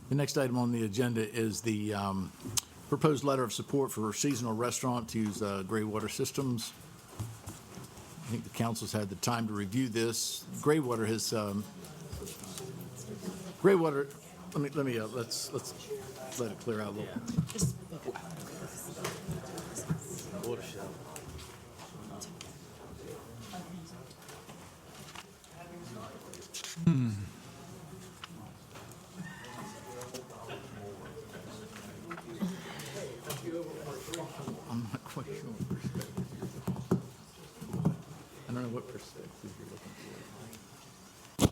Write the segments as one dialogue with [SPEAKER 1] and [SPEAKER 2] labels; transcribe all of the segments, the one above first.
[SPEAKER 1] The next item on the agenda is the proposed letter of support for a seasonal restaurant to use gray water systems. I think the council's had the time to review this. Gray water has, gray water, let's let it clear out a little. I'm not quite sure what perspective you're looking for. I don't know what perspective you're looking for.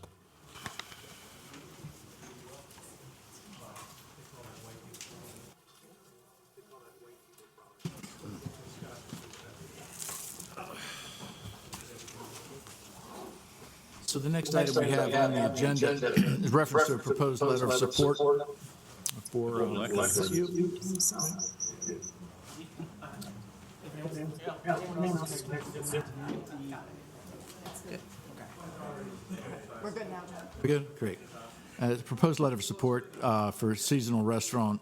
[SPEAKER 1] So the next item we have on the agenda is reference to a proposed letter of support for
[SPEAKER 2] We're good now, John.
[SPEAKER 1] we good? Great. Proposed letter of support for a seasonal restaurant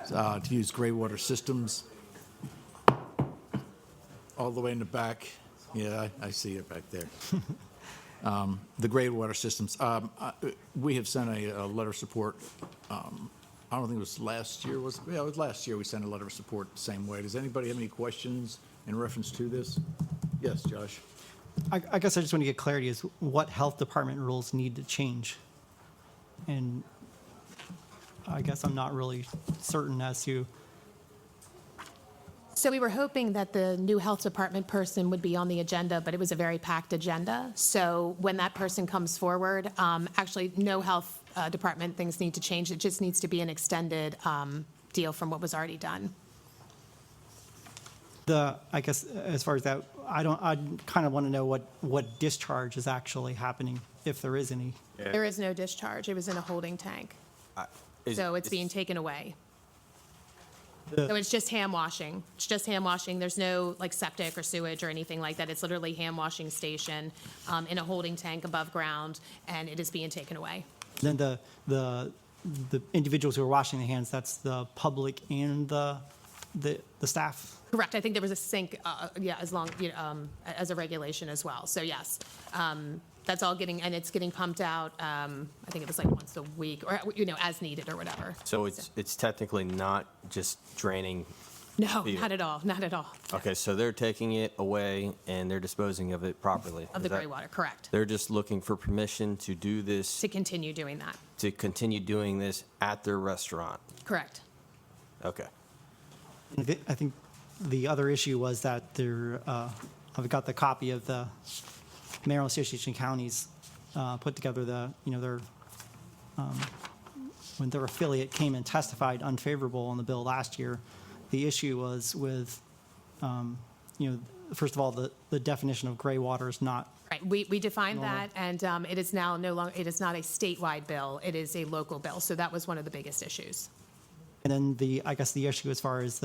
[SPEAKER 1] to use gray water systems. All the way in the back. Yeah, I see it back there. The gray water systems. We have sent a letter of support. I don't think it was last year. It was last year we sent a letter of support the same way. Does anybody have any questions in reference to this? Yes, Josh.
[SPEAKER 3] I guess I just want to get clarity is what health department rules need to change. And I guess I'm not really certain as to.
[SPEAKER 2] So we were hoping that the new health department person would be on the agenda, but it was a very packed agenda. So when that person comes forward, actually, no health department things need to change. It just needs to be an extended deal from what was already done.
[SPEAKER 3] I guess as far as that, I kind of want to know what discharge is actually happening, if there is any.
[SPEAKER 4] Yeah.
[SPEAKER 2] There is no discharge. It was in a holding tank. So it's being taken away. So it's just hand washing. It's just hand washing. There's no like septic or sewage or anything like that. It's literally hand washing station in a holding tank above ground, and it is being taken away.
[SPEAKER 3] Then the individuals who are washing the hands, that's the public and the staff.
[SPEAKER 2] Correct. I think there was a sink, as long, as a regulation as well. So yes, that's all and it's getting pumped out. I think it was like once a week or, as needed or whatever.
[SPEAKER 4] So it's technically not just draining.
[SPEAKER 2] No, not at all. Not at all.
[SPEAKER 4] Okay, so they're taking it away and they're disposing of it properly.
[SPEAKER 2] Of the gray water, correct.
[SPEAKER 4] They're just looking for permission to do this,
[SPEAKER 2] To continue doing that.
[SPEAKER 4] to continue doing this at their restaurant.
[SPEAKER 2] Correct.
[SPEAKER 4] Okay.
[SPEAKER 3] I think the other issue was that I've got the copy of the Maryland Association of Counties put together their when their affiliate came and testified unfavorable on the bill last year. The issue was with, first of all, the definition of gray water is not.
[SPEAKER 2] Right. We defined that, and it is now no longer. It is not a statewide bill. It is a local bill. So that was one of the biggest issues.
[SPEAKER 3] And then I guess the issue as far as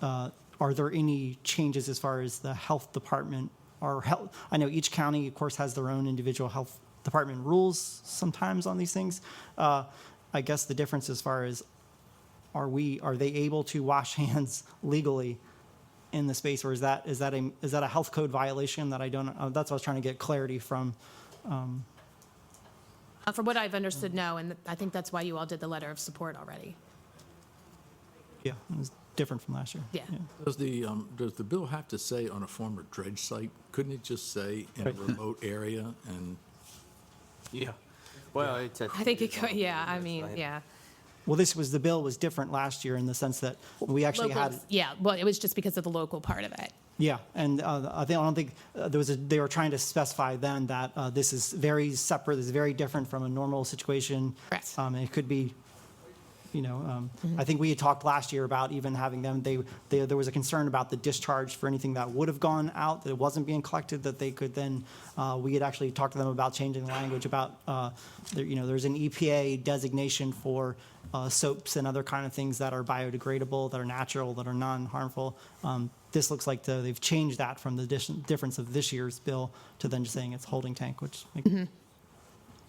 [SPEAKER 3] are there any changes as far as the health department or health? I know each county, of course, has their own individual health department rules sometimes on these things. I guess the difference as far as are they able to wash hands legally in the space, or is that a health code violation that I don't? That's what I was trying to get clarity from.
[SPEAKER 2] From what I've understood, no, and I think that's why you all did the letter of support already.
[SPEAKER 3] Yeah, it was different from last year.
[SPEAKER 2] Yeah.
[SPEAKER 1] Does the bill have to say on a former dredge site? Couldn't it just say in a
[SPEAKER 3] Right.
[SPEAKER 1] remote area and?
[SPEAKER 4] Yeah. Well,
[SPEAKER 2] I think it could, yeah, I mean, yeah.
[SPEAKER 3] Well, the bill was different last year in the sense that we actually had.
[SPEAKER 2] Yeah, well, it was just because of the local part of it.
[SPEAKER 3] Yeah, and I don't think they were trying to specify then that this is very separate, this is very different from a normal situation.
[SPEAKER 2] Correct.
[SPEAKER 3] It could be, I think we had talked last year about even having them, there was a concern about the discharge for anything that would have gone out, that it wasn't being collected, that they could then, we had actually talked to them about changing the language about, there's an EPA designation for soaps and other kind of things that are biodegradable, that are natural, that are non-harmful. This looks like they've changed that from the difference of this year's bill to then just saying it's holding tank, which makes.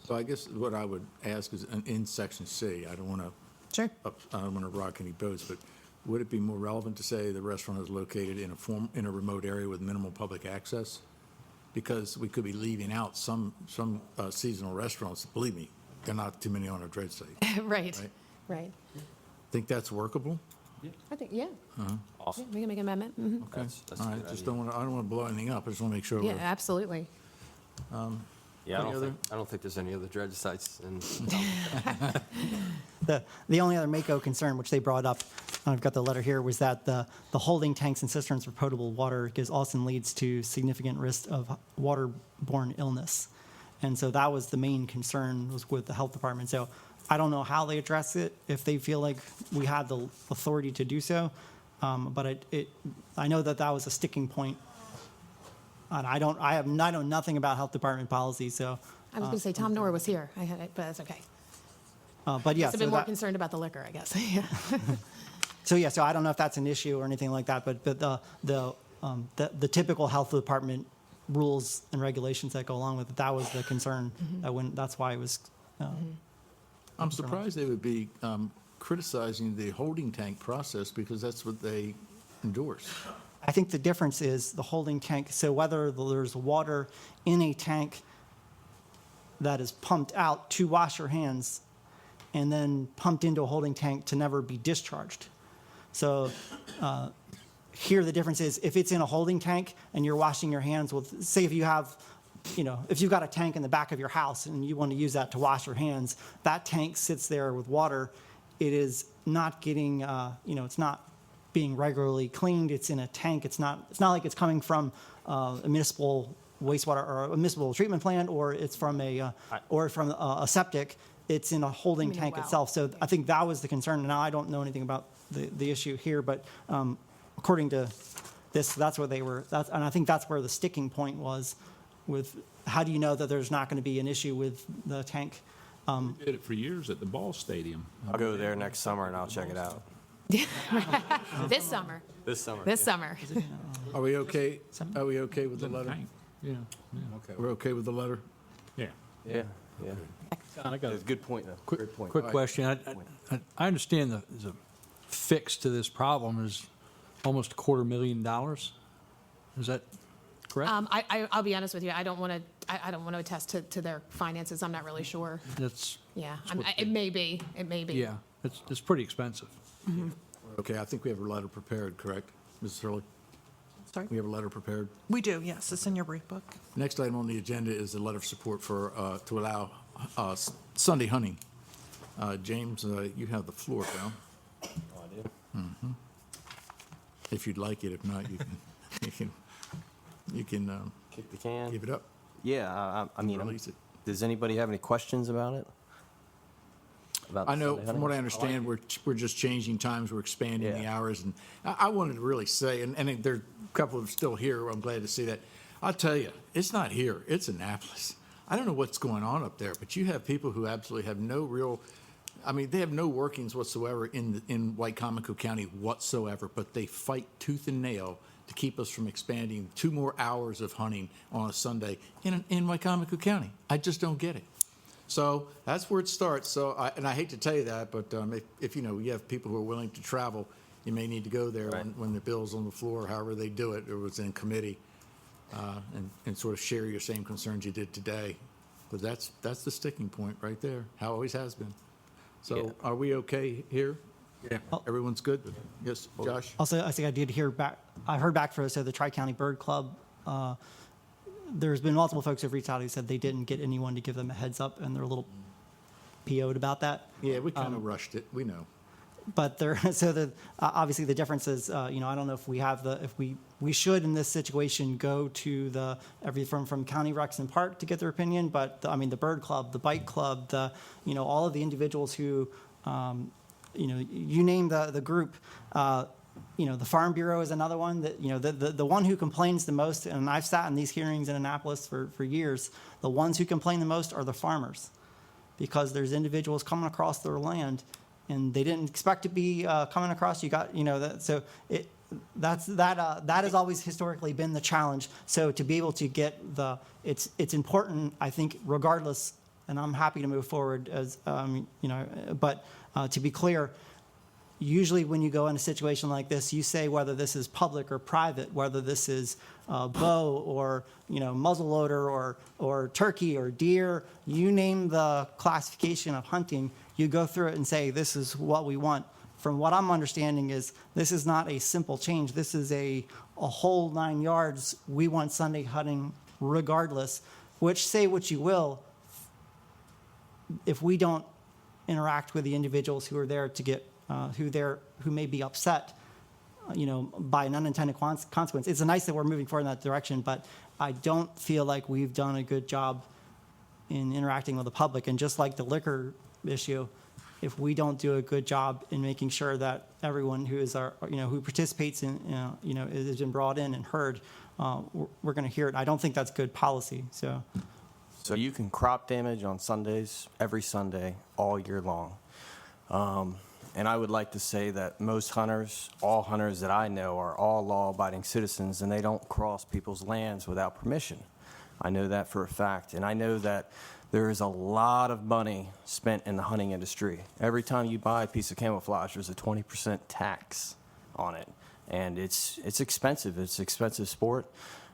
[SPEAKER 1] So I guess what I would ask is, in section C, I don't want to
[SPEAKER 2] Sure.
[SPEAKER 1] I don't want to rock any boats, but would it be more relevant to say the restaurant is located in a remote area with minimal public access? Because we could be leaving out some seasonal restaurants. Believe me, there are not too many on our dredge site.
[SPEAKER 2] Right,
[SPEAKER 1] Right.
[SPEAKER 2] right.
[SPEAKER 1] Think that's workable?
[SPEAKER 2] I think, yeah.
[SPEAKER 4] Awesome.
[SPEAKER 2] Yeah, we can make an amendment. Mhm.
[SPEAKER 1] Okay.
[SPEAKER 4] That's a
[SPEAKER 1] All
[SPEAKER 4] good
[SPEAKER 1] right. Just
[SPEAKER 4] idea.
[SPEAKER 1] I don't want to blow anything up. I just want to make sure.
[SPEAKER 2] Yeah, absolutely.
[SPEAKER 4] Yeah,
[SPEAKER 1] Any other-
[SPEAKER 4] I don't think there's any other dredge sites in.
[SPEAKER 3] The only other Mako concern, which they brought up, I've got the letter here, was that the holding tanks and cisterns for potable water often leads to significant risk of waterborne illness. And so that was the main concern, was with the health department. So I don't know how they address it, if they feel like we have the authority to do so. But I know that was a sticking point. And I know nothing about health department policy, so,
[SPEAKER 2] I was going to say Tom Nora was here. I had it, but that's okay.
[SPEAKER 3] but yeah.
[SPEAKER 2] Must have
[SPEAKER 3] so
[SPEAKER 2] been more
[SPEAKER 3] that-
[SPEAKER 2] concerned about the liquor, I guess. Yeah.
[SPEAKER 3] So I don't know if that's an issue or anything like that, but the typical health department rules and regulations that go along with it, that was the concern. That's why it was.
[SPEAKER 1] I'm surprised they would be criticizing the holding tank process because that's what they endorse.
[SPEAKER 3] I think the difference is the holding tank. So whether there's water in a tank that is pumped out to wash your hands and then pumped into a holding tank to never be discharged. So here the difference is if it's in a holding tank and you're washing your hands with, say if you have, if you've got a tank in the back of your house and you want to use that to wash your hands, that tank sits there with water. It is not getting, it's not being regularly cleaned. It's in a tank. It's not like it's coming from a municipal wastewater or a municipal treatment plant, or it's from a septic. It's in a holding
[SPEAKER 2] You mean a
[SPEAKER 3] tank
[SPEAKER 2] well.
[SPEAKER 3] itself. So I think that was the concern. Now I don't know anything about the issue here, but according to this, that's where they were. And I think that's where the sticking point was. With how do you know that there's not going to be an issue with the tank?
[SPEAKER 5] Did it for years at the ball stadium.
[SPEAKER 4] I'll go there next summer and I'll check it out.
[SPEAKER 2] This summer.
[SPEAKER 4] This summer.
[SPEAKER 2] This summer.
[SPEAKER 1] Are we okay? Are we okay with the
[SPEAKER 5] In the
[SPEAKER 1] letter?
[SPEAKER 5] tank. Yeah,
[SPEAKER 1] Okay. We're okay with the letter?
[SPEAKER 5] yeah.
[SPEAKER 4] Yeah, yeah.
[SPEAKER 6] John, I got
[SPEAKER 4] That's a good point, though. Good point.
[SPEAKER 6] quick question. I understand the fix to this problem is almost $250,000. Is that correct?
[SPEAKER 2] I'll be honest with you. I don't want to attest to their finances. I'm not really sure.
[SPEAKER 6] That's,
[SPEAKER 2] Yeah, it may be. It may be.
[SPEAKER 6] yeah, it's pretty expensive.
[SPEAKER 1] Okay, I think we have a letter prepared, correct? Mrs. Hurley?
[SPEAKER 7] Sorry?
[SPEAKER 1] We have a letter prepared.
[SPEAKER 7] We do, yes. It's in your brief book.
[SPEAKER 1] Next item on the agenda is a letter of support to allow Sunday hunting. James, you have the floor, pal.
[SPEAKER 4] Oh, I do?
[SPEAKER 1] If you'd like it. If not, you can
[SPEAKER 4] Kick the can.
[SPEAKER 1] give it up,
[SPEAKER 4] Yeah, I mean,
[SPEAKER 1] release it.
[SPEAKER 4] does anybody have any questions about it? About
[SPEAKER 1] I know,
[SPEAKER 4] Sunday
[SPEAKER 1] from what I
[SPEAKER 4] hunting?
[SPEAKER 1] understand, we're just changing times, we're expanding the
[SPEAKER 4] Yeah.
[SPEAKER 1] hours, and I wanted to really say, and there are a couple of still here, I'm glad to see that. I'll tell you, it's not here, it's Annapolis. I don't know what's going on up there, but you have people who absolutely have no real, they have no workings whatsoever in Wicomico County whatsoever, but they fight tooth and nail to keep us from expanding 2 more hours of hunting on a Sunday in Wicomico County. I just don't get it. So that's where it starts. So, I hate to tell you that, but if you have people who are willing to travel, you may need to go there
[SPEAKER 4] Right.
[SPEAKER 1] when the bill's on the floor, however they do it, or it's in committee, and sort of share your same concerns you did today. But that's the sticking point right there, how it always has been. So
[SPEAKER 4] Yeah.
[SPEAKER 1] are we okay here? Yeah. Everyone's good? Yes, Josh?
[SPEAKER 3] Also, I think I did hear back. I heard back from the Tri-County Bird Club. There's been multiple folks who've reached out who said they didn't get anyone to give them a heads up, and they're a little PO'd about that.
[SPEAKER 1] Yeah, we kind of rushed it, we know.
[SPEAKER 3] But obviously the difference is, I don't know if we should in this situation go to from County Recs and Park to get their opinion, but the Bird Club, the Bike Club, all of the individuals who, you name the group. The Farm Bureau is another one that, the one who complains the most, and I've sat in these hearings in Annapolis for years, the ones who complain the most are the farmers, because there's individuals coming across their land and they didn't expect to be coming across. That has always historically been the challenge. So to be able to get it's important, I think, regardless and I'm happy to move forward as, but to be clear, usually when you go in a situation like this, you say whether this is public or private, whether this is bow or, muzzleloader or turkey or deer, you name the classification of hunting, you go through it and say, this is what we want. From what I'm understanding is this is not a simple change. This is a whole 9 yards. We want Sunday hunting regardless, which, say what you will, if we don't interact with the individuals who are there to get who may be upset, by an unintended consequence. It's nice that we're moving forward in that direction, but I don't feel like we've done a good job in interacting with the public. And just like the liquor issue, if we don't do a good job in making sure that everyone who is who participates in, has been brought in and heard, we're going to hear it. I don't think that's good policy. So
[SPEAKER 4] you can crop damage on Sundays, every Sunday, all year long. And I would like to say that most hunters, all hunters that I know, are all law-abiding citizens, and they don't cross people's lands without permission. I know that for a fact. And I know that there is a lot of money spent in the hunting industry. Every time you buy a piece of camouflage, there's a 20% tax on it. And it's expensive. It's an expensive sport.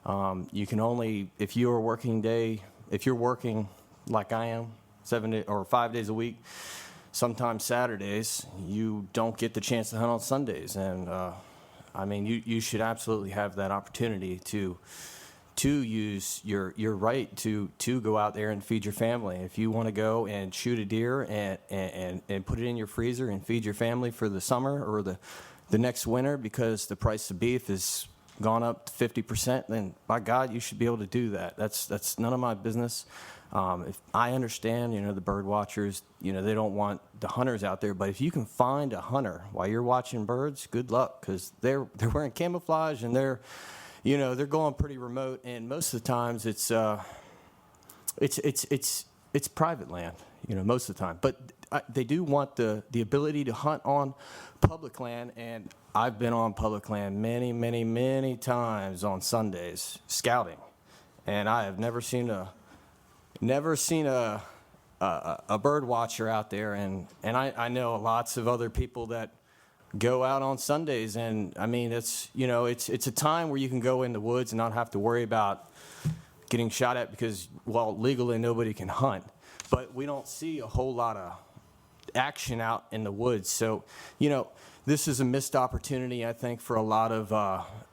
[SPEAKER 4] You can only, if you're working like I am, 5 days a week, sometimes Saturdays, you don't get the chance to hunt on Sundays. And you should absolutely have that opportunity to use your right to go out there and feed your family. If you want to go and shoot a deer and put it in your freezer and feed your family for the summer or the next winter because the price of beef has gone up 50%, then by God, you should be able to do that. That's none of my business. If I understand, the bird watchers, they don't want the hunters out there. But if you can find a hunter while you're watching birds, good luck, because they're wearing camouflage and they're going pretty remote. And most of the times it's private land, most of the time. But they do want the ability to hunt on public land. And I've been on public land many, many, many times on Sundays scouting, and I have never seen a bird watcher out there, and I know lots of other people that go out on Sundays, and it's a time where you can go in the woods and not have to worry about getting shot at because legally nobody can hunt, but we don't see a whole lot of action out in the woods. So this is a missed opportunity, I think, for a lot of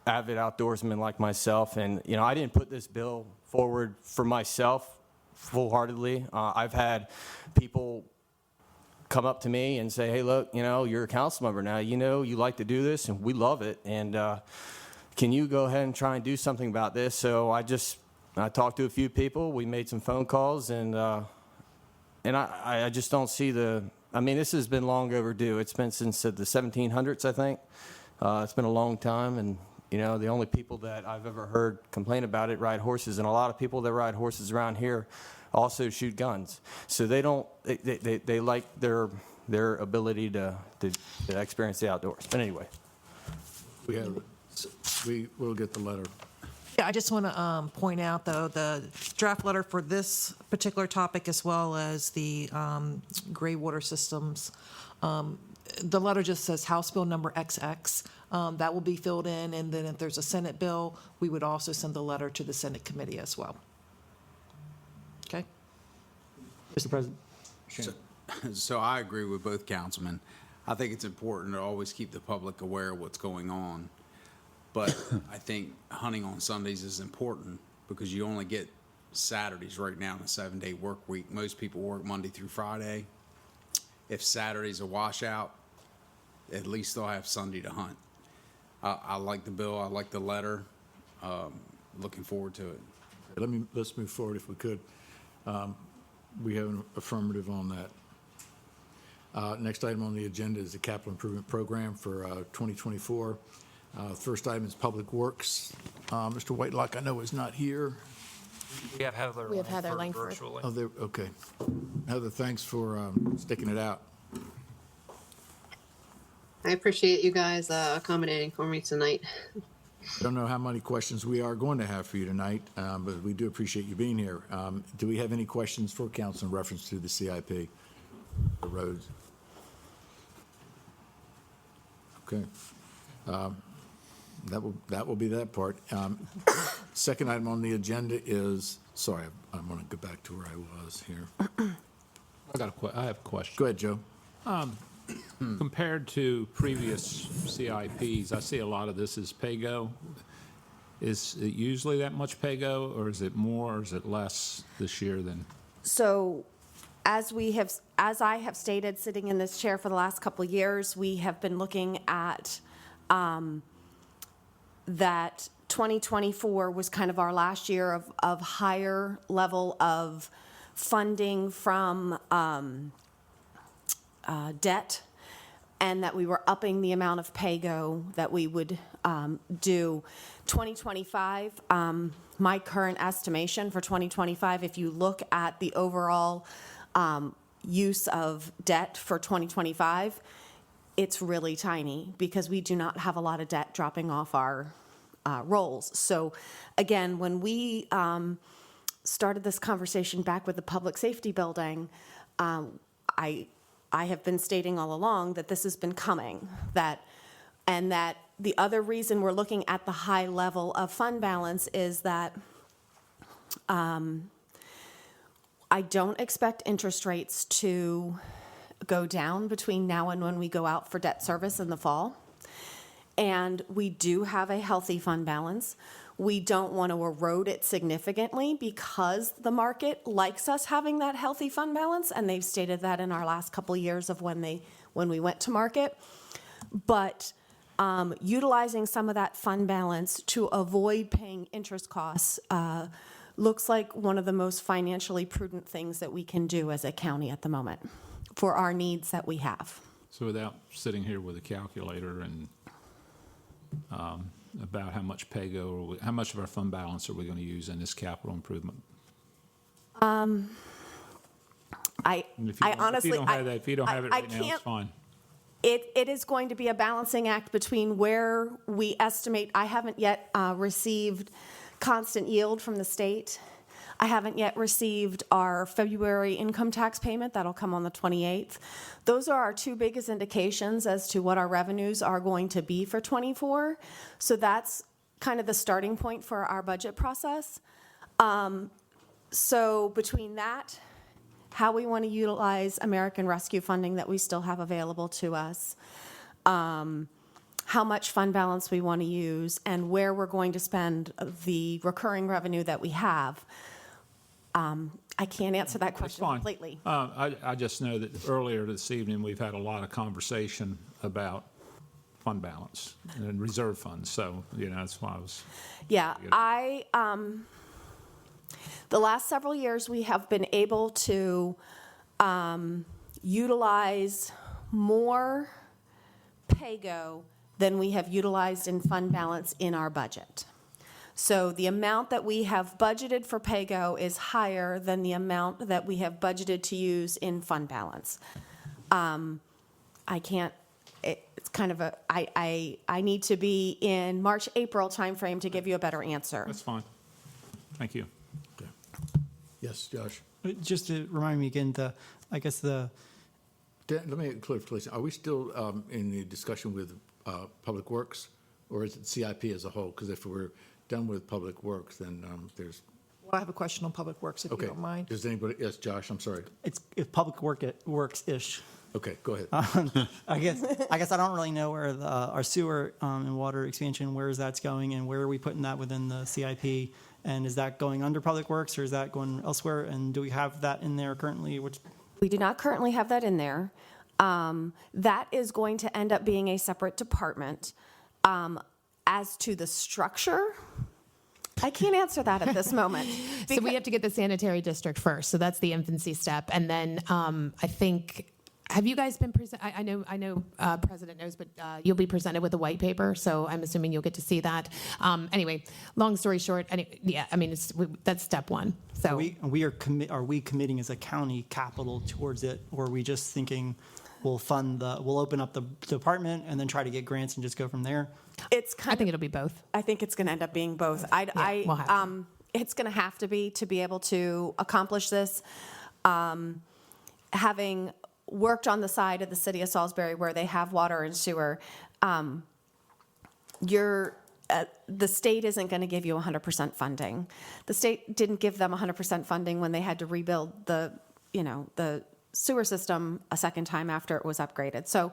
[SPEAKER 4] avid outdoorsmen like myself, and I didn't put this bill forward for myself full-heartedly. I've had people come up to me and say, hey, look, you're a council member now, you like to do this and we love it, and can you go ahead and try and do something about this? So I talked to a few people, we made some phone calls, and I just don't see this has been long overdue. It's been since the 1700s, I think. It's been a long time, and the only people that I've ever heard complain about it ride horses, and a lot of people that ride horses around here also shoot guns. So they like their ability to experience the outdoors. But anyway,
[SPEAKER 1] we will get the letter.
[SPEAKER 7] Yeah, I just want to point out, though, the draft letter for this particular topic as well as the gray water systems, the letter just says House Bill number XX. That will be filled in, and then if there's a Senate bill, we would also send the letter to the Senate committee as well. Okay?
[SPEAKER 3] Mr. President.
[SPEAKER 8] So I agree with both councilmen. I think it's important to always keep the public aware of what's going on. But I think hunting on Sundays is important because you only get Saturdays right now in a 7-day work week. Most people work Monday through Friday. If Saturday's a washout, at least they'll have Sunday to hunt. I like the bill. I like the letter. Looking forward to it.
[SPEAKER 1] Let's move forward if we could. We have an affirmative on that. Next item on the agenda is the capital improvement program for 2024. First item is Public Works. Mr. Whitelock, I know, is not here.
[SPEAKER 9] We have Heather.
[SPEAKER 2] We have Heather
[SPEAKER 9] Langford
[SPEAKER 2] Langford.
[SPEAKER 9] virtually.
[SPEAKER 1] Oh, okay. Heather, thanks for sticking it out.
[SPEAKER 10] I appreciate you guys accommodating for me tonight.
[SPEAKER 1] I don't know how many questions we are going to have for you tonight, but we do appreciate you being here. Do we have any questions for council in reference to the CIP, the roads? Okay. That will be that part. Second item on the agenda is, sorry, I'm going to go back to where I was here.
[SPEAKER 5] I have a question.
[SPEAKER 1] Go ahead, Joe.
[SPEAKER 5] Compared to previous CIPs, I see a lot of this is pay-go. Is it usually that much pay-go, or is it more, or is it less this year than?
[SPEAKER 10] So as I have stated, sitting in this chair for the last couple of years, we have been looking at that 2024 was kind of our last year of higher level of funding from debt, and that we were upping the amount of pay-go that we would do. 2025, my current estimation for 2025, if you look at the overall use of debt for 2025, it's really tiny because we do not have a lot of debt dropping off our rolls. So again, when we started this conversation back with the public safety building, I have been stating all along that this has been coming, and that the other reason we're looking at the high level of fund balance is that I don't expect interest rates to go down between now and when we go out for debt service in the fall. And we do have a healthy fund balance. We don't want to erode it significantly because the market likes us having that healthy fund balance, and they've stated that in our last couple of years of when we went to market. But utilizing some of that fund balance to avoid paying interest costs looks like one of the most financially prudent things that we can do as a county at the moment for our needs that we have.
[SPEAKER 5] So without sitting here with a calculator and about how much pay-go, or how much of our fund balance are we going to use in this capital improvement?
[SPEAKER 10] I honestly,
[SPEAKER 5] if you don't have it right now, it's fine.
[SPEAKER 10] It is going to be a balancing act between where we estimate. I haven't yet received constant yield from the state. I haven't yet received our February income tax payment. That'll come on the 28th. Those are our two biggest indications as to what our revenues are going to be for '24. So that's kind of the starting point for our budget process. So between that, how we want to utilize American Rescue funding that we still have available to us, how much fund balance we want to use, and where we're going to spend the recurring revenue that we have. I can't answer that
[SPEAKER 5] That's
[SPEAKER 10] question
[SPEAKER 5] fine.
[SPEAKER 10] completely.
[SPEAKER 5] I just know that earlier this evening, we've had a lot of conversation about fund balance and reserve funds. So, that's why I was.
[SPEAKER 10] Yeah, the last several years, we have been able to utilize more pay-go than we have utilized in fund balance in our budget. So the amount that we have budgeted for pay-go is higher than the amount that we have budgeted to use in fund balance. It's kind of I need to be in March, April timeframe to give you a better answer.
[SPEAKER 5] That's fine. Thank you.
[SPEAKER 1] Okay. Yes, Josh.
[SPEAKER 3] Just to remind me again, Dan,
[SPEAKER 1] let me clarify. Are we still in the discussion with Public Works, or is it CIP as a whole? Because if we're done with Public Works, then there's.
[SPEAKER 7] Well, I have a question on Public Works, if you
[SPEAKER 1] Okay.
[SPEAKER 7] don't mind.
[SPEAKER 1] Does anybody? Yes, Josh. I'm sorry.
[SPEAKER 3] it's Public Works-ish.
[SPEAKER 1] Okay, go ahead.
[SPEAKER 3] I guess I don't really know where our sewer and water expansion, where that's going, and where are we putting that within the CIP? And is that going under Public Works, or is that going elsewhere? And do we have that in there currently?
[SPEAKER 10] We do not currently have that in there. That is going to end up being a separate department. As to the structure, I can't answer that at this moment.
[SPEAKER 2] So we have to get the sanitary district first. So that's the infancy step. And then I think, have you guys been I know President knows, but you'll be presented with a white paper. So I'm assuming you'll get to see that. Anyway, long story short, that's step one. So
[SPEAKER 3] Are we committing as a county capital towards it, or are we just thinking we'll we'll open up the department and then try to get grants and just go from there?
[SPEAKER 10] It's
[SPEAKER 2] I
[SPEAKER 10] kind
[SPEAKER 2] think
[SPEAKER 10] of,
[SPEAKER 2] it'll be both.
[SPEAKER 10] I think it's going to end up being both.
[SPEAKER 2] we'll have to.
[SPEAKER 10] It's going to have to be able to accomplish this. Having worked on the side of the city of Salisbury where they have water and sewer, the state isn't going to give you 100% funding. The state didn't give them 100% funding when they had to rebuild the sewer system a second time after it was upgraded. So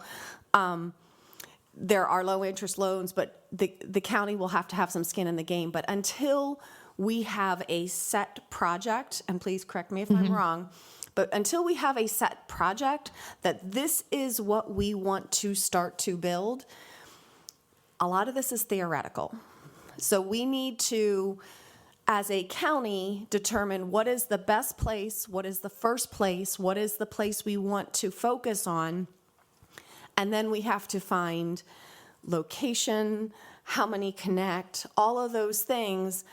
[SPEAKER 10] there are low interest loans, but the county will have to have some skin in the game. But until we have a set project, and please correct me if I'm wrong, but until we have a set project that this is what we want to start to build, a lot of this is theoretical. So we need to, as a county, determine what is the best place, what is the first place, what is the place we want to focus on, and then we have to find location, how many connect, all of those things,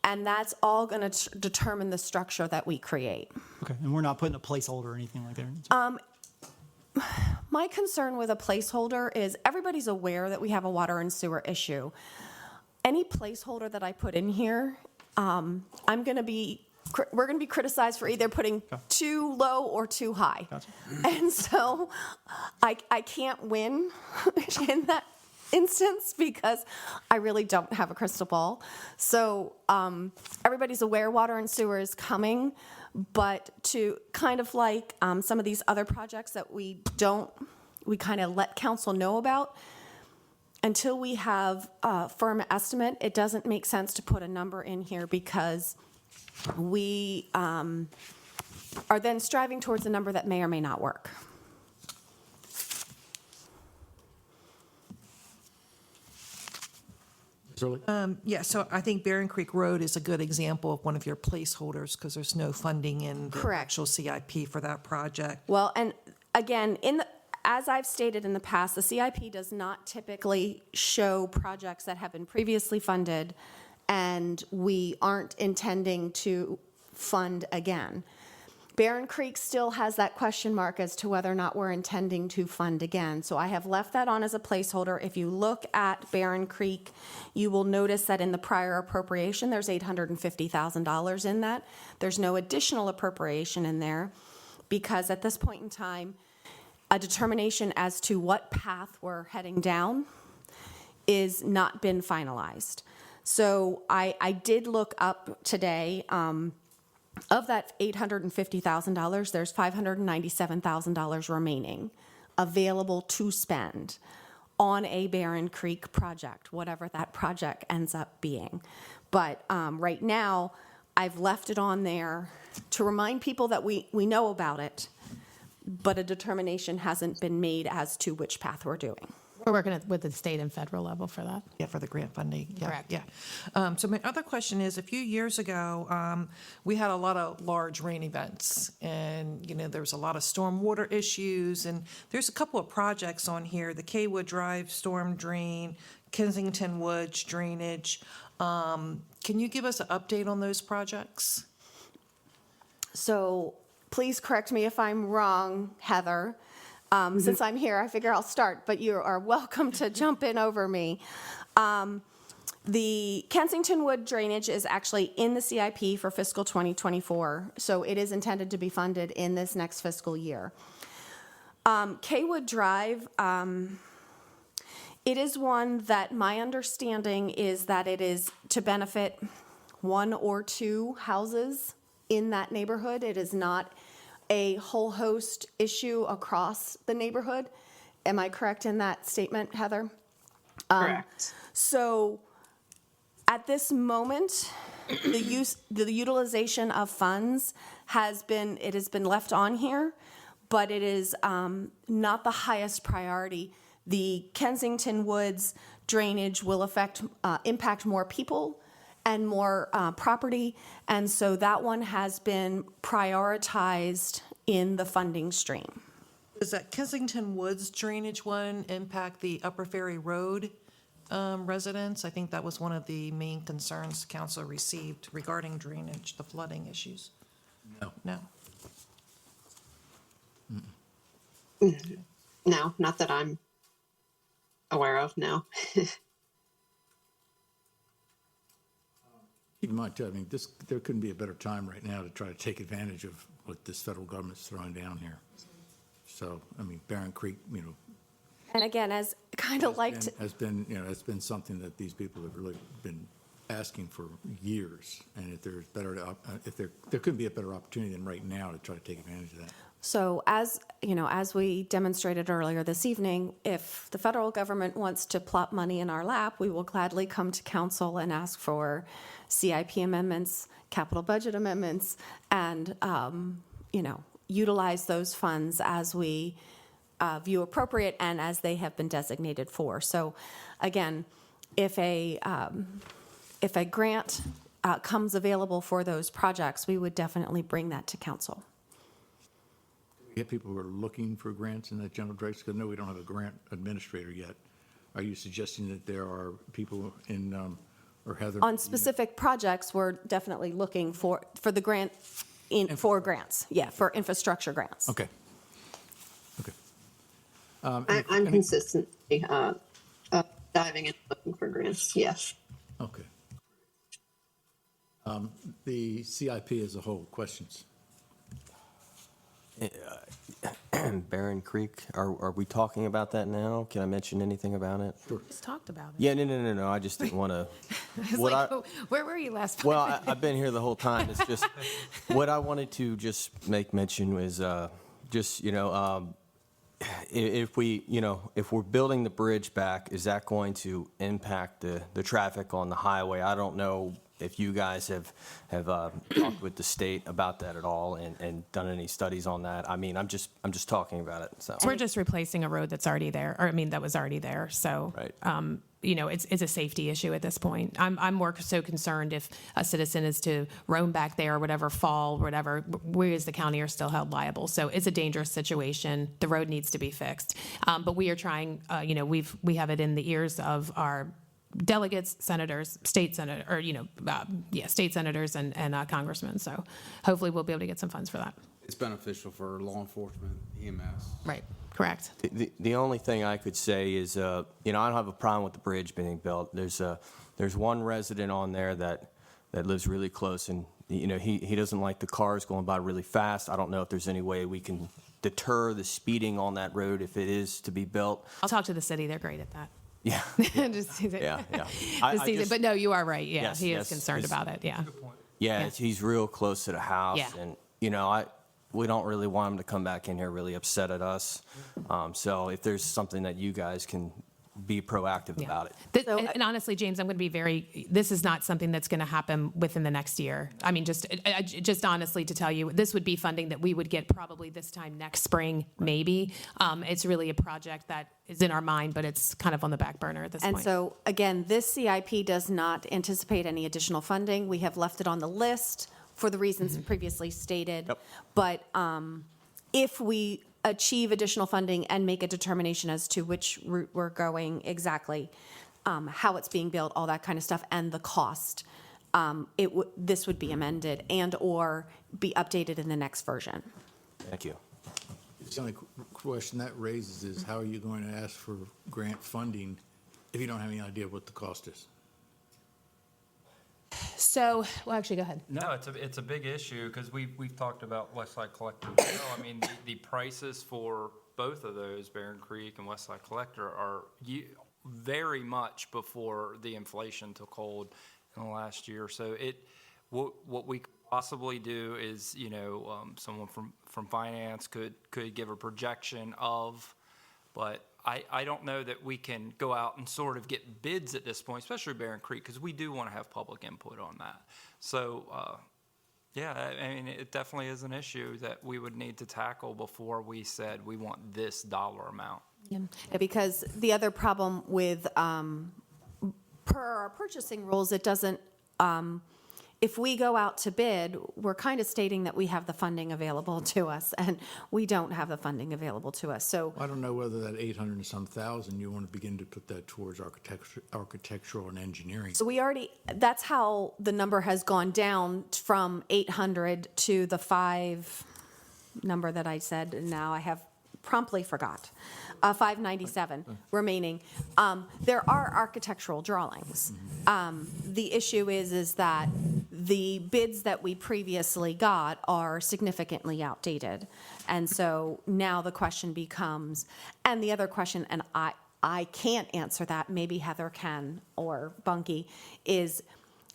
[SPEAKER 10] and that's all going to determine the structure that we create.
[SPEAKER 3] Okay, and we're not putting a placeholder or anything like that?
[SPEAKER 10] My concern with a placeholder is everybody's aware that we have a water and sewer issue. Any placeholder that I put in here, we're going to be criticized for either putting too low or too high.
[SPEAKER 3] Gotcha.
[SPEAKER 10] And so I can't win in that instance because I really don't have a crystal ball. So everybody's aware water and sewer is coming, but to kind of like some of these other projects that we kind of let council know about, until we have a firm estimate, it doesn't make sense to put a number in here because we are then striving towards a number that may or may not work.
[SPEAKER 7] Yeah, so I think Barron Creek Road is a good example of one of your placeholders because there's no funding in the
[SPEAKER 10] Correct.
[SPEAKER 7] actual CIP for that project.
[SPEAKER 10] Well, and again, as I've stated in the past, the CIP does not typically show projects that have been previously funded and we aren't intending to fund again. Barron Creek still has that question mark as to whether or not we're intending to fund again. So I have left that on as a placeholder. If you look at Barron Creek, you will notice that in the prior appropriation, there's $850,000 in that. There's no additional appropriation in there because at this point in time, a determination as to what path we're heading down is not been finalized. So I did look up today, of that $850,000, there's $597,000 remaining available to spend on a Barron Creek project, whatever that project ends up being. But right now, I've left it on there to remind people that we know about it, but a determination hasn't been made as to which path we're doing.
[SPEAKER 2] We're working with the state and federal level for that.
[SPEAKER 7] Yeah, for the grant funding. Yeah,
[SPEAKER 2] Correct.
[SPEAKER 7] Yeah. So my other question is, a few years ago, we had a lot of large rain events, and there was a lot of stormwater issues, and there's a couple of projects on here: the Kaywood Drive storm drain, Kensington Woods drainage. Can you give us an update on those projects?
[SPEAKER 10] So please correct me if I'm wrong, Heather. Since I'm here, I figure I'll start, but you are welcome to jump in over me. The Kensington Wood drainage is actually in the CIP for fiscal 2024, so it is intended to be funded in this next fiscal year. Kaywood Drive, it is one that my understanding is that it is to benefit one or two houses in that neighborhood. It is not a whole host issue across the neighborhood. Am I correct in that statement, Heather?
[SPEAKER 11] Correct.
[SPEAKER 10] So at this moment, the utilization of funds has been left on here, but it is not the highest priority. The Kensington Woods drainage will impact more people and more property, and so that one has been prioritized in the funding stream.
[SPEAKER 7] Does that Kensington Woods drainage one impact the Upper Ferry Road residents? I think that was one of the main concerns council received regarding drainage, the flooding issues.
[SPEAKER 1] No.
[SPEAKER 7] No.
[SPEAKER 11] No, not that I'm aware of, no.
[SPEAKER 1] Keep in mind, too, I mean, there couldn't be a better time right now to try to take advantage of what this federal government's throwing down here. So, I mean, Barron Creek,
[SPEAKER 10] And again, as kind of like,
[SPEAKER 1] has been, it's been something that these people have really been asking for years. And if there's there couldn't be a better opportunity than right now to try to take advantage of that.
[SPEAKER 10] so as, as we demonstrated earlier this evening, if the federal government wants to plop money in our lap, we will gladly come to council and ask for CIP amendments, capital budget amendments, and, utilize those funds as we view appropriate and as they have been designated for. So again, if a grant comes available for those projects, we would definitely bring that to council.
[SPEAKER 1] We have people who are looking for grants in that general direction, because no, we don't have a grant administrator yet. Are you suggesting that there are people in, or Heather?
[SPEAKER 10] On specific projects, we're definitely looking for the grant, for grants, for infrastructure grants.
[SPEAKER 1] Okay. Okay.
[SPEAKER 11] I'm consistently diving and looking for grants, yes.
[SPEAKER 1] Okay. The CIP as a whole, questions?
[SPEAKER 4] Barron Creek, are we talking about that now? Can I mention anything about it?
[SPEAKER 1] Sure.
[SPEAKER 2] Just talked about it.
[SPEAKER 4] Yeah, no. I just didn't want to.
[SPEAKER 2] It's like, where were you last?
[SPEAKER 4] Well, I've been here the whole time. It's just what I wanted to just make mention was if we're building the bridge back, is that going to impact the traffic on the highway? I don't know if you guys have talked with the state about that at all and done any studies on that. I mean, I'm just talking about it. So
[SPEAKER 2] We're just replacing a road that's already there, that was already there. So,
[SPEAKER 4] Right.
[SPEAKER 2] It's a safety issue at this point. I'm more so concerned if a citizen is to roam back there or whatever, fall, whatever, we as the county are still held liable. So it's a dangerous situation. The road needs to be fixed. But we are trying, we have it in the ears of our delegates, senators, state senators and congressmen. So hopefully we'll be able to get some funds for that.
[SPEAKER 8] It's beneficial for law enforcement, EMS.
[SPEAKER 2] Right. Correct.
[SPEAKER 4] the only thing I could say is, I don't have a problem with the bridge being built. There's one resident on there that lives really close, and he doesn't like the cars going by really fast. I don't know if there's any way we can deter the speeding on that road if it is to be built.
[SPEAKER 2] I'll talk to the city. They're great at that.
[SPEAKER 4] Yeah.
[SPEAKER 2] Yeah.
[SPEAKER 4] I
[SPEAKER 2] But no, you are right. Yeah,
[SPEAKER 4] Yes,
[SPEAKER 2] he is
[SPEAKER 4] yes,
[SPEAKER 2] concerned
[SPEAKER 4] it's-
[SPEAKER 2] about it. Yeah.
[SPEAKER 4] Yeah, he's real close to the house,
[SPEAKER 2] Yeah.
[SPEAKER 4] and we don't really want him to come back in here really upset at us. So if there's something that you guys can be proactive
[SPEAKER 2] Yeah.
[SPEAKER 4] about it.
[SPEAKER 2] And honestly, James, I'm going to be this is not something that's going to happen within the next year. I mean, just honestly to tell you, this would be funding that we would get probably this time next spring, maybe. It's really a project that is in our mind, but it's kind of on the back burner at this point.
[SPEAKER 10] And so, again, this CIP does not anticipate any additional funding. We have left it on the list for the reasons previously stated.
[SPEAKER 4] Yep.
[SPEAKER 10] But if we achieve additional funding and make a determination as to which route we're going exactly, how it's being built, all that kind of stuff, and the cost, this would be amended and/or be updated in the next version.
[SPEAKER 4] Thank you.
[SPEAKER 1] The only question that raises is how are you going to ask for grant funding if you don't have any idea what the cost is?
[SPEAKER 2] So, well, actually, go ahead.
[SPEAKER 9] No, it's a big issue because we've talked about Westside Collector as well. I mean, the prices for both of those, Barron Creek and Westside Collector, are very much before the inflation took hold in the last year. So what we could possibly do is, someone from finance could give a projection of, but I don't know that we can go out and sort of get bids at this point, especially Barron Creek, because we do want to have public input on that. So, I mean, it definitely is an issue that we would need to tackle before we said we want this dollar amount.
[SPEAKER 10] Yeah, because the other problem with, per our purchasing rules, it doesn't, if we go out to bid, we're kind of stating that we have the funding available to us, and we don't have the funding available to us. So
[SPEAKER 1] I don't know whether that 800 and some thousand, you want to begin to put that towards architectural and engineering.
[SPEAKER 10] So that's how the number has gone down from 800 to the 5 number that I said, and now I have promptly forgot. 597 remaining. There are architectural drawings. The issue is that the bids that we previously got are significantly outdated. And so now the question becomes, and the other question, and I can't answer that, maybe Heather can or Bunky, is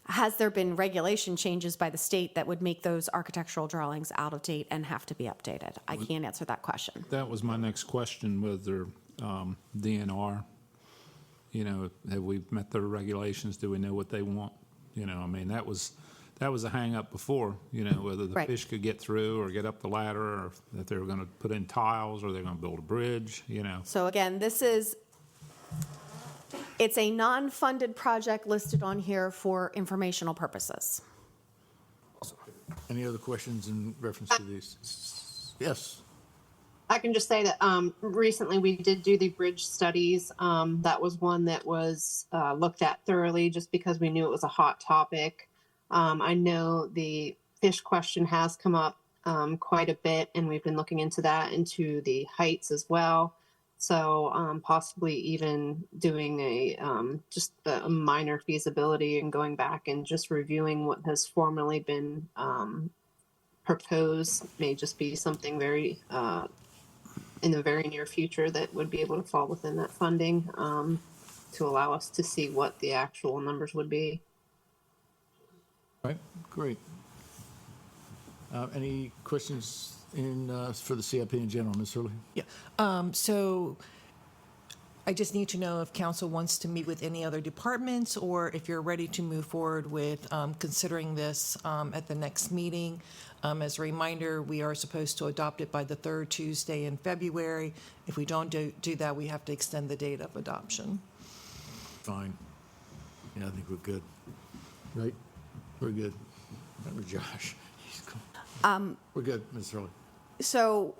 [SPEAKER 10] has there been regulation changes by the state that would make those architectural drawings out of date and have to be updated? I can't answer that question.
[SPEAKER 5] That was my next question, whether DNR, you know, have we met their regulations? Do we know what they want? You know, I mean, that was a hang-up before, you know, whether the
[SPEAKER 10] Right.
[SPEAKER 5] fish could get through or get up the ladder, or that they were going to put in tiles, or they're going to build a bridge, you know.
[SPEAKER 10] So again, it's a non-funded project listed on here for informational purposes.
[SPEAKER 1] Any other questions in reference to these? Yes.
[SPEAKER 11] I can just say that recently we did do the bridge studies. That was one that was looked at thoroughly just because we knew it was a hot topic. I know the fish question has come up quite a bit, and we've been looking into that, into the heights as well. So possibly even doing just a minor feasibility and going back and just reviewing what has formerly been proposed may just be something very in the very near future that would be able to fall within that funding to allow us to see what the actual numbers would be.
[SPEAKER 1] Right, great. Any questions for the CIP in general, Ms. Hurley?
[SPEAKER 7] Yeah. So I just need to know if council wants to meet with any other departments, or if you're ready to move forward with considering this at the next meeting. As a reminder, we are supposed to adopt it by the third Tuesday in February. If we don't do that, we have to extend the date of adoption.
[SPEAKER 1] Fine. Yeah, I think we're good. Right? We're good. Remember Josh? He's cool. We're good, Ms. Hurley.
[SPEAKER 10] So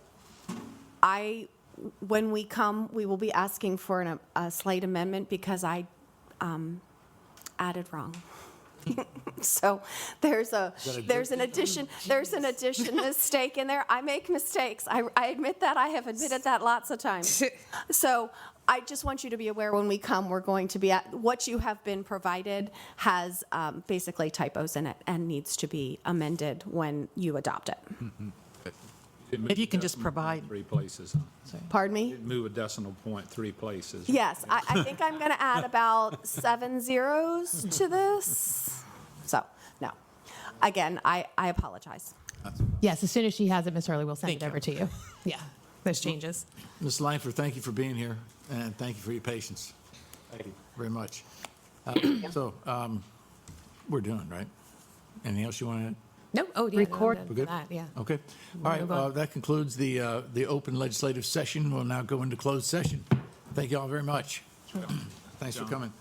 [SPEAKER 10] when we come, we will be asking for a slight amendment because I added wrong. So there's an addition mistake in there. I make mistakes. I admit that. I have admitted that lots of times. So I just want you to be aware when we come, we're going to be at what you have been provided has basically typos in it and needs to be amended when you adopt it.
[SPEAKER 7] If you can just provide.
[SPEAKER 5] 3 places.
[SPEAKER 10] Pardon me?
[SPEAKER 5] Move a decimal point 3 places.
[SPEAKER 10] Yes, I think I'm going to add about 7 zeros to this. So, no. Again, I apologize.
[SPEAKER 2] Yes, as soon as she has it, Ms. Hurley, we'll send it over to you. Yeah, those changes.
[SPEAKER 1] Ms. Langford, thank you for being here, and thank you for your patience.
[SPEAKER 4] Thank you.
[SPEAKER 1] Very much. So, we're done, right? Anything else you want to add?
[SPEAKER 2] No, oh, yeah.
[SPEAKER 10] Record.
[SPEAKER 2] No,
[SPEAKER 1] We're good?
[SPEAKER 2] that, yeah.
[SPEAKER 1] Okay. All
[SPEAKER 2] move
[SPEAKER 1] right,
[SPEAKER 2] on.
[SPEAKER 1] that concludes the open legislative session. We'll now go into closed session. Thank you all very much. Thanks for coming.